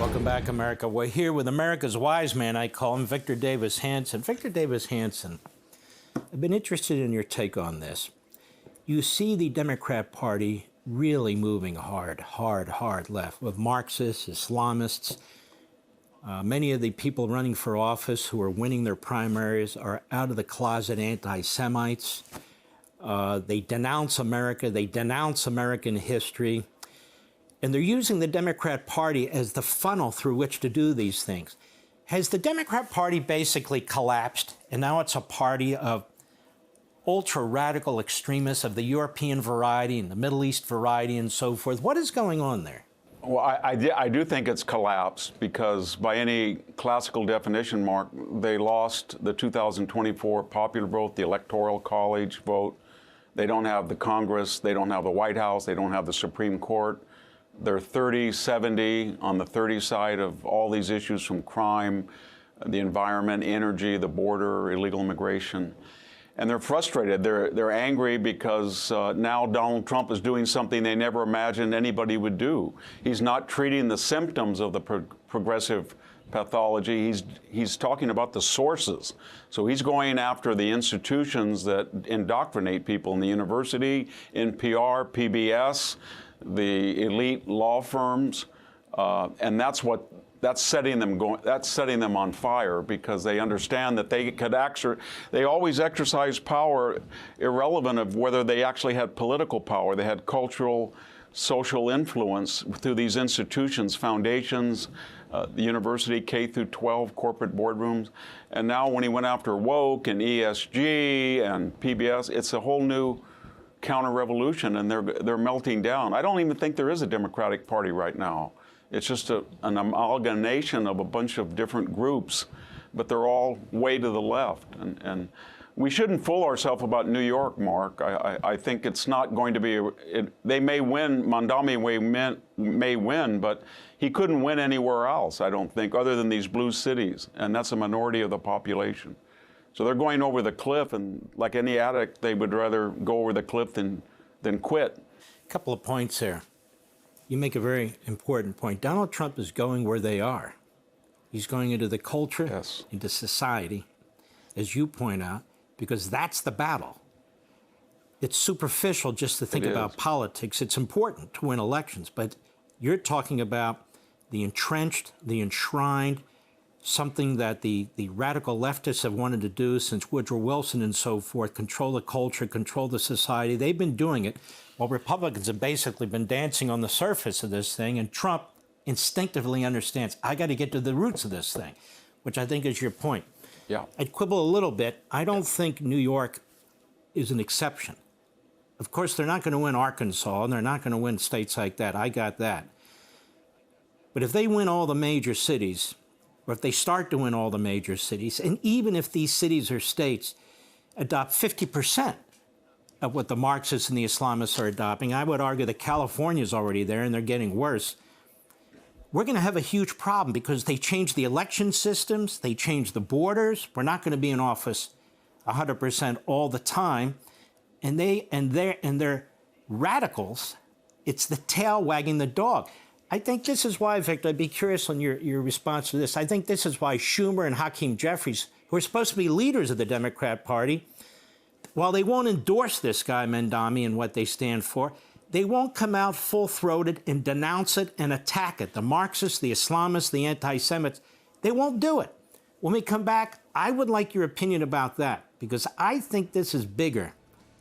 Welcome back, America. We're here with America's wise man, I call him, Victor Davis Hanson. Victor Davis Hanson, I've been interested in your take on this. You see the Democrat Party really moving hard left with Marxists, Islamists. Many of the people running for office who are winning their primaries are out-of-the-closet anti-Semites. They denounce America. They denounce American history. And they're using the Democrat Party as the funnel through which to do these things. Has the Democrat Party basically collapsed, and now it's a party of ultra-radical extremists of the European variety and the Middle East variety and so forth? What is going on there? Well, I do think it's collapsed because by any classical definition, Mark, they lost the 2024 popular vote, the Electoral College vote. They don't have the Congress. They don't have the White House. They don't have the Supreme Court. They're 30-70 on the 30 side of all these issues, from crime, the environment, energy, the border, illegal immigration. And they're frustrated. They're angry because now Donald Trump is doing something they never imagined anybody would do. He's not treating the symptoms of the progressive pathology. He's talking about the sources. So he's going after the institutions that indoctrinate people in the university, NPR, PBS, the elite law firms, and that's setting them on fire, because they understand that they always exercise power irrelevant of whether they actually had political power. They had cultural, social influence through these institutions, foundations, the university, K through 12, corporate boardrooms. And now when he went after woke and ESG and PBS, it's a whole new counter-revolution, and they're melting down. I don't even think there is a Democratic Party right now. It's just an amalgamation of a bunch of different groups, but they're all way to the left. And we shouldn't fool ourselves about New York, Mark. I think it's not going to be, they may win, Mamdani may win, but he couldn't win anywhere else, I don't think, other than these blue cities, and that's a minority of the population. So they're going over the cliff, and like any addict, they would rather go over the cliff than quit. A couple of points there. You make a very important point. Donald Trump is going where they are. He's going into the culture, yes, into society, as you point out, because that's the battle. It's superficial just to think about politics. It's important to win elections, but you're talking about the entrenched, the enshrined, something that the radical leftists have wanted to do since Woodrow Wilson and so forth, control the culture, control the society. They've been doing it while Republicans have basically been dancing on the surface of this thing, and Trump instinctively understands, I got to get to the roots of this thing, which I think is your point. Yeah. I'd quibble a little bit. I don't think New York is an exception. Of course, they're not going to win Arkansas, and they're not going to win states like that. I got that. But if they win all the major cities, or if they start to win all the major cities, and even if these cities or states adopt 50% of what the Marxists and the Islamists are adopting, I would argue that California's already there and they're getting worse. We're going to have a huge problem because they changed the election systems, they changed the borders. We're not going to be in office 100% all the time. And they're radicals. It's the tail wagging the dog. I think this is why, Victor, I'd be curious on your response to this. I think this is why Schumer and Hakeem Jeffries, who are supposed to be leaders of the Democrat Party, while they won't endorse this guy, Mamdani, and what they stand for, they won't come out full-throated and denounce it and attack it. The Marxists, the Islamists, the anti-Semites, they won't do it. When we come back, I would like your opinion about that, because I think this is bigger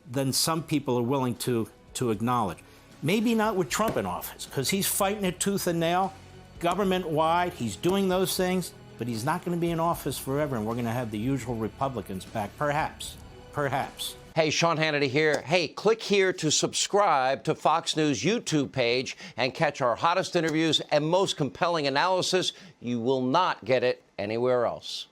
than some people are willing to acknowledge. Maybe not with Trump in office, because he's fighting it tooth and nail, government-wide. He's doing those things, but he's not going to be in office forever, and we're going to have the usual Republicans back, perhaps. Perhaps. Hey, Sean Hannity here. Hey, click here to subscribe to Fox News YouTube page and catch our hottest interviews and most compelling analysis. You will not get it anywhere else.